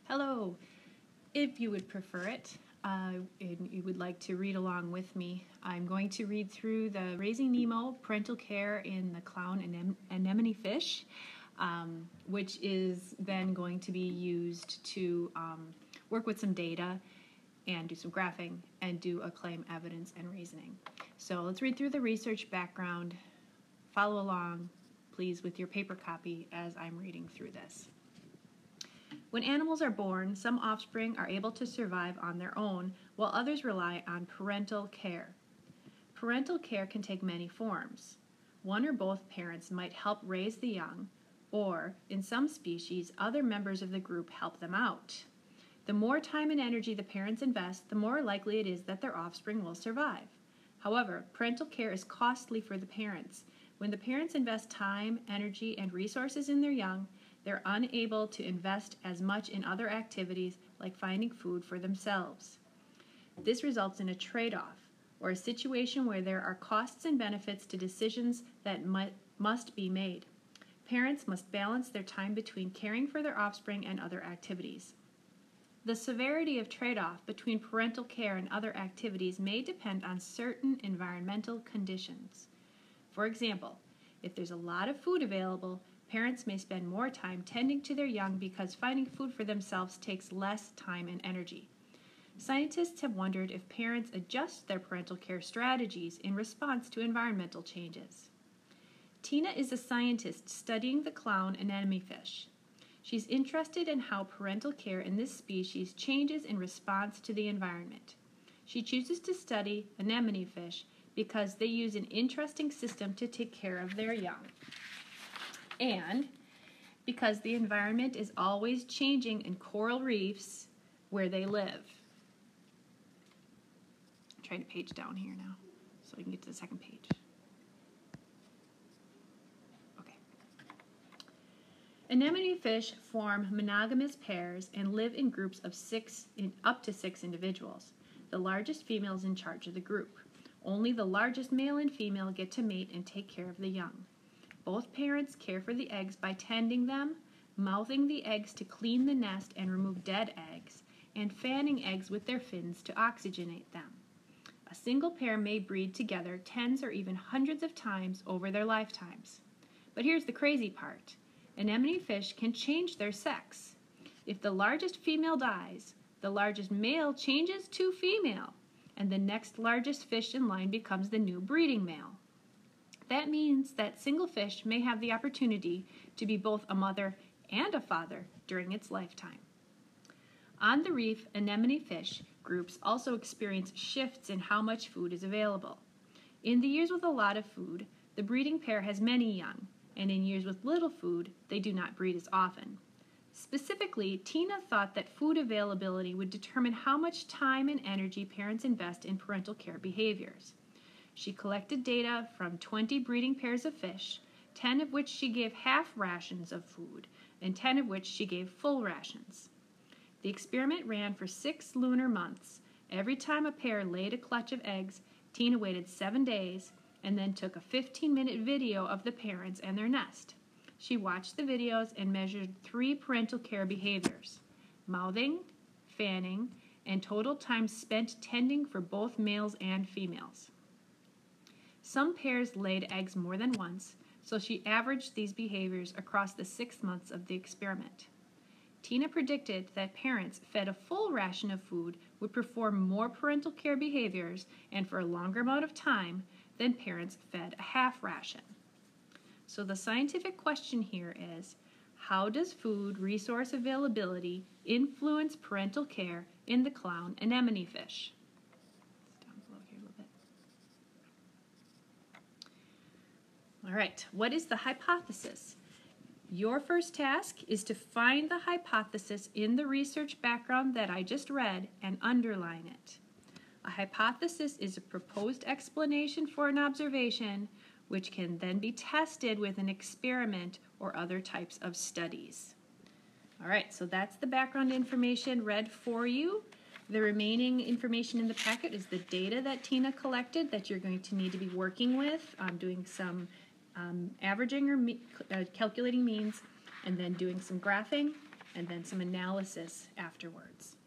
Hello. If you would prefer it, and you would like to read along with me, I'm going to read through the Raising Nemo Parental Care in the Clown Anemone Fish, which is then going to be used to work with some data and do some graphing and do a claim, evidence, and reasoning. So let's read through the research background. Follow along, please, with your paper copy as I'm reading through this. When animals are born, some offspring are able to survive on their own, while others rely on parental care. Parental care can take many forms. One or both parents might help raise the young, or, in some species, other members of the group help them out. The more time and energy the parents invest, the more likely it is that their offspring will survive. However, parental care is costly for the parents. When the parents invest time, energy, and resources in their young, they're unable to invest as much in other activities like finding food for themselves. This results in a trade-off, or a situation where there are costs and benefits to decisions that must be made. Parents must balance their time between caring for their offspring and other activities. The severity of trade-off between parental care and other activities may depend on certain environmental conditions. For example, if there's a lot of food available, parents may spend more time tending to their young because finding food for themselves takes less time and energy. Scientists have wondered if parents adjust their parental care strategies in response to environmental changes. Tina is a scientist studying the clown anemone fish. She's interested in how parental care in this species changes in response to the environment. She chooses to study anemone fish because they use an interesting system to take care of their young, and because the environment is always changing in coral reefs where they live. I'm trying to page down here now so we can get to the second page. Okay. Anemone fish form monogamous pairs and live in groups of up to six individuals. The largest female is in charge of the group. Only the largest male and female get to mate and take care of the young. Both parents care for the eggs by tending them, mouthing the eggs to clean the nest and remove dead eggs, and fanning eggs with their fins to oxygenate them. A single pair may breed together tens or even hundreds of times over their lifetimes. But here's the crazy part. Anemone fish can change their sex. If the largest female dies, the largest male changes to female, and the next largest fish in line becomes the new breeding male. That means that single fish may have the opportunity to be both a mother and a father during its lifetime. On the reef, anemone fish groups also experience shifts in how much food is available. In the years with a lot of food, the breeding pair has many young, and in years with little food, they do not breed as often. Specifically, Tina thought that food availability would determine how much time and energy parents invest in parental care behaviors. She collected data from 20 breeding pairs of fish, 10 of which she gave half rations of food, and 10 of which she gave full rations. The experiment ran for 6 lunar months. Every time a pair laid a clutch of eggs, Tina waited 7 days and then took a 15-minute video of the parents and their nest. She watched the videos and measured 3 parental care behaviors: mouthing, fanning, and total time spent tending for both males and females. Some pairs laid eggs more than once, so she averaged these behaviors across the 6 months of the experiment. Tina predicted that parents fed a full ration of food would perform more parental care behaviors and for a longer amount of time than parents fed a half ration. So the scientific question here is, how does food resource availability influence parental care in the clown anemone fish? All right, what is the hypothesis? Your first task is to find the hypothesis in the research background that I just read and underline it. A hypothesis is a proposed explanation for an observation which can then be tested with an experiment or other types of studies. All right, so that's the background information read for you. The remaining information in the packet is the data that Tina collected that you're going to need to be working with, doing some averaging or calculating means, and then doing some graphing and then some analysis afterwards.